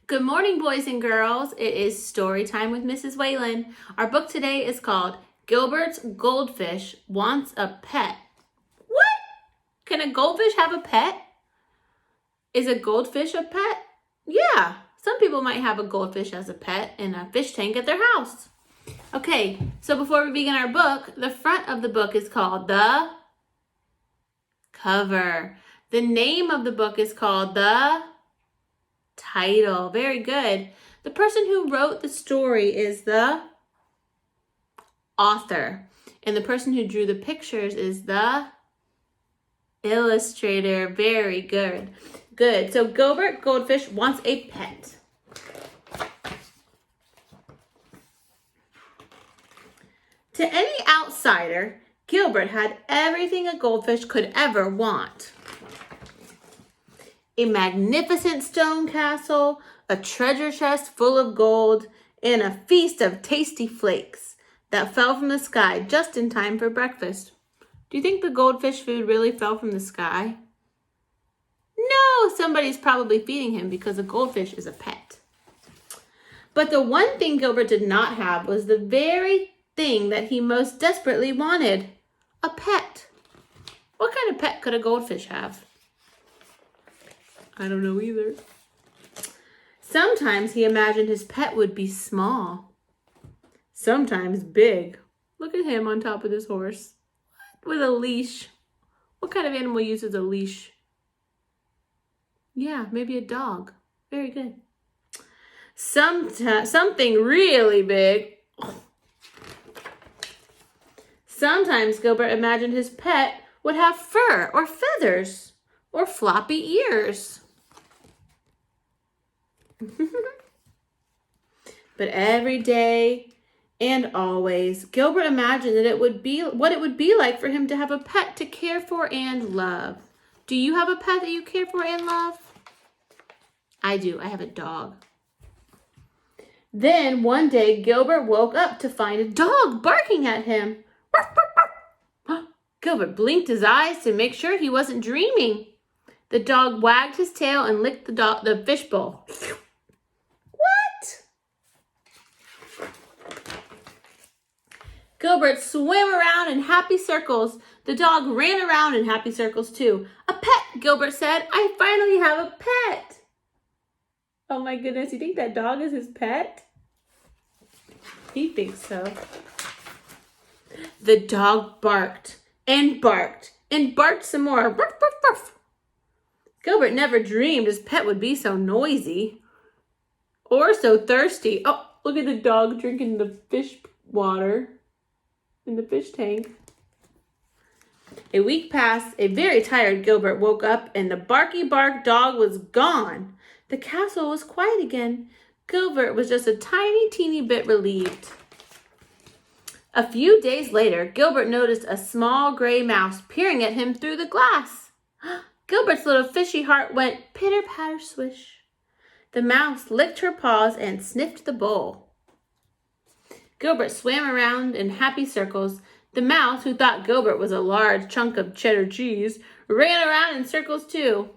Good morning, boys and girls. It is story time with Mrs. Whalen. Our book today is called Gilbert Goldfish Wants a Pet. What? Can a goldfish have a pet? Is a goldfish a pet? Yeah, some people might have a goldfish as a pet in a fish tank at their house. Okay, so before we begin our book, the front of the book is called the cover. The name of the book is called the title. Very good. The person who wrote the story is the author. And the person who drew the pictures is the illustrator. Very good. Good. So Gilbert Goldfish wants a pet. To any outsider, Gilbert had everything a goldfish could ever want. A magnificent stone castle, a treasure chest full of gold, and a feast of tasty flakes that fell from the sky just in time for breakfast. Do you think the goldfish food really fell from the sky? No, somebody's probably feeding him because a goldfish is a pet. But the one thing Gilbert did not have was the very thing that he most desperately wanted, a pet. What kind of pet could a goldfish have? I don't know either. Sometimes he imagined his pet would be small. Sometimes big. Look at him on top of this horse. With a leash. What kind of animal uses a leash? Yeah, maybe a dog. Very good. Something really big. Sometimes Gilbert imagined his pet would have fur or feathers or floppy ears. But every day and always, Gilbert imagined that what it would be like for him to have a pet to care for and love. Do you have a pet that you care for and love? I do. I have a dog. Then one day, Gilbert woke up to find a dog barking at him. Gilbert blinked his eyes to make sure he wasn't dreaming. The dog wagged his tail and licked the fishbowl. What? Gilbert swam around in happy circles. The dog ran around in happy circles too. A pet, Gilbert said. I finally have a pet. Oh my goodness, you think that dog is his pet? He thinks so. The dog barked and barked and barked some more. Ruff, ruff, ruff. Gilbert never dreamed his pet would be so noisy or so thirsty. Oh, look at the dog drinking the fish water in the fish tank. A week passed. A very tired Gilbert woke up and the barky bark dog was gone. The castle was quiet again. Gilbert was just a tiny, teeny bit relieved. A few days later, Gilbert noticed a small gray mouse peering at him through the glass. Gilbert's little fishy heart went pitter-patter swish. The mouse licked her paws and sniffed the bowl. Gilbert swam around in happy circles. The mouse, who thought Gilbert was a large chunk of cheddar cheese, ran around in circles too,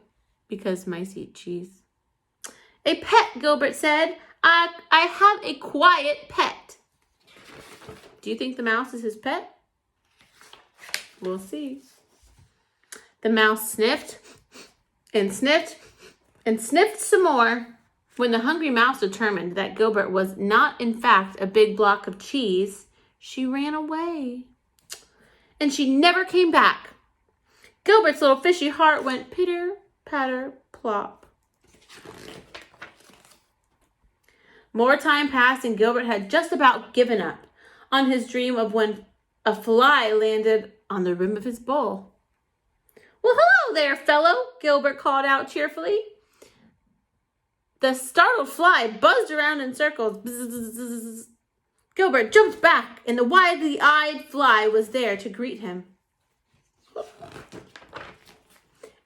because mice eat cheese. A pet, Gilbert said. I have a quiet pet. Do you think the mouse is his pet? We'll see. The mouse sniffed and sniffed and sniffed some more. When the hungry mouse determined that Gilbert was not, in fact, a big block of cheese, she ran away. And she never came back. Gilbert's little fishy heart went pitter, patter, plop. More time passed and Gilbert had just about given up on his dream of when a fly landed on the rim of his bowl. Well, hello there, fellow, Gilbert called out cheerfully. The startled fly buzzed around in circles. Bzz. Gilbert jumped back, and the wide-eyed fly was there to greet him.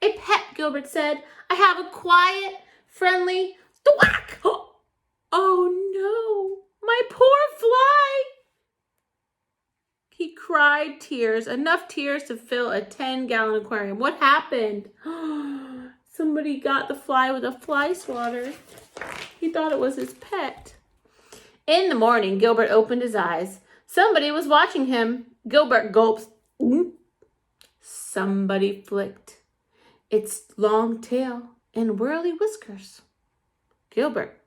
A pet, Gilbert said. I have a quiet, friendly thwack. Oh, no, my poor fly. He cried tears, enough tears to fill a 10-gallon aquarium. What happened? Somebody got the fly with a fly swatter. He thought it was his pet. In the morning, Gilbert opened his eyes. Somebody was watching him. Gilbert gulped. Somebody flicked its long tail and whirly whiskers. Gilbert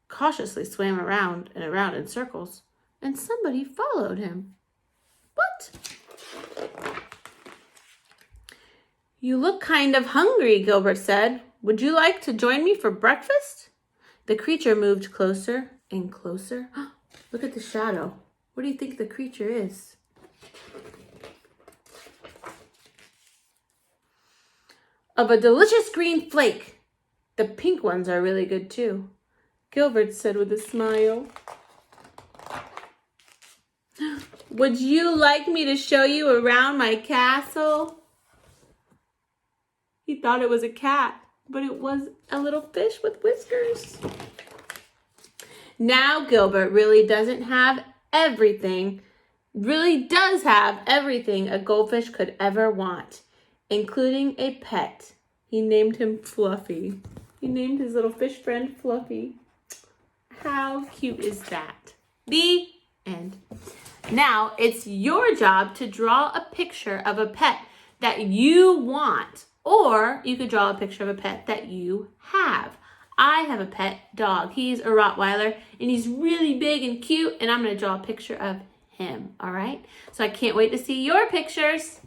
cautiously swam around and around in circles, and somebody followed him. What? You look kind of hungry, Gilbert said. Would you like to join me for breakfast? The creature moved closer and closer. Look at the shadow. What do you think the creature is? Of a delicious green flake. The pink ones are really good too, Gilbert said with a smile. Would you like me to show you around my castle? He thought it was a cat, but it was a little fish with whiskers. Now Gilbert really does have everything a goldfish could ever want, including a pet. He named him Fluffy. He named his little fish friend Fluffy. How cute is that? The end. Now it's your job to draw a picture of a pet that you want, or you could draw a picture of a pet that you have. I have a pet dog. He's a Rottweiler, and he's really big and cute, and I'm going to draw a picture of him, all right? So I can't wait to see your pictures.